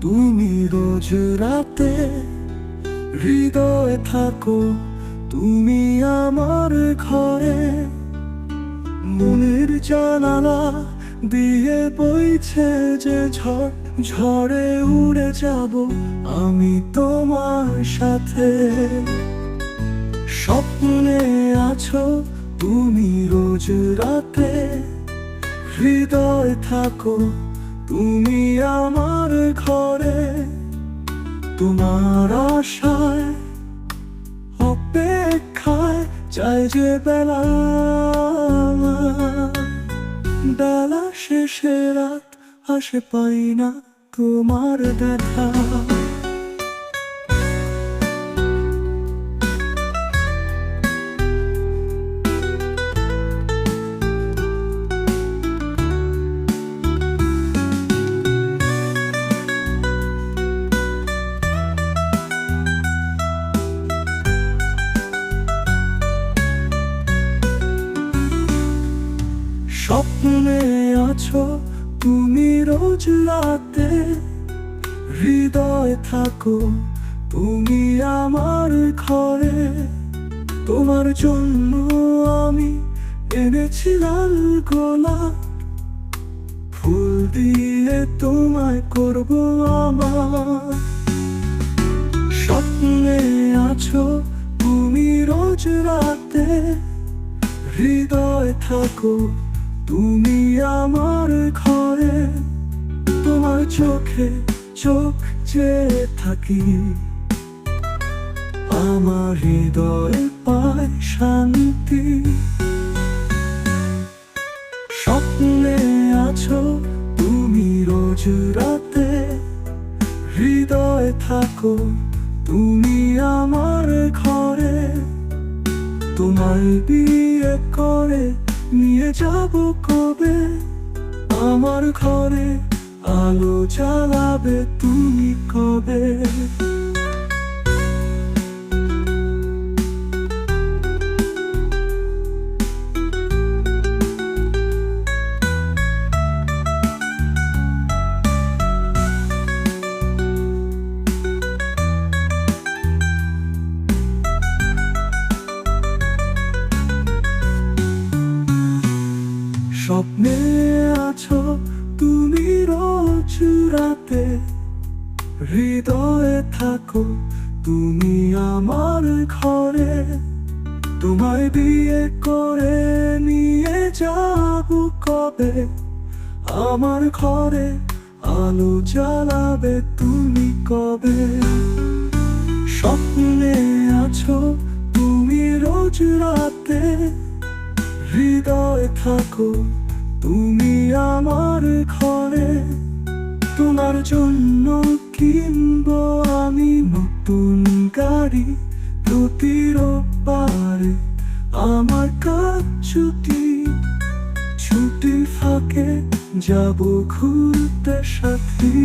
তুমি রোজ রাতে হৃদয়ে থাকো, তুমি আমার ঘরে। মনের জানালা দিয়ে বইছে যে ঝড়, ঝড়ে উড়ে যাব আমি তোমার সাথে। স্বপ্নে আছো তুমি রোজ রাতে, হৃদয়ে থাকো তুমি আমার ঘরে। তোমার আশায় অপেক্ষায় চাই যে বেলা, বেলা শেষে রাত আসে, পাই না তোমার দেখা। স্বপ্নে আছো তুমি রোজ রাতে, হৃদয়ে থাকো তুমি আমার ঘরে। তোমার জন্য আমি এনেছি লাল গোলাপ, ফুল দিয়ে তোমায় করব আমার। স্বপ্নে আছো তুমি রোজ রাতে, হৃদয়ে থাকো তুমি আমার ঘরে। তোমার চোখে চোখ চেয়ে থাকি, আমার হৃদয়ে পায় শান্তি। স্বপ্নে আছো তুমি রোজ রাতে, হৃদয়ে থাকো তুমি আমার ঘরে। তোমায় বিয়ে করে নিয়ে যাব কবে আমার ঘরে, আলো জ্বালাবে তুমি কবে। স্বপ্নে আছো তুমি রোজ রাতে, হৃদয়ে থাকো তুমি আমার ঘরে। তোমায় বিয়ে করে নিয়ে যাব কবে আমার ঘরে, আলো জ্বালাবে তুমি কবে। স্বপ্নে আছো তুমি রোজ রাতে, হৃদয়ে থাকো তুমি আমার ঘরে। তোমার জন্য কিনবো আমি নতুন গাড়ি, প্রতি রোববারে আমার কাজ ছুটি। ছুটি ফাঁকে যাব ঘুরতে সাথী।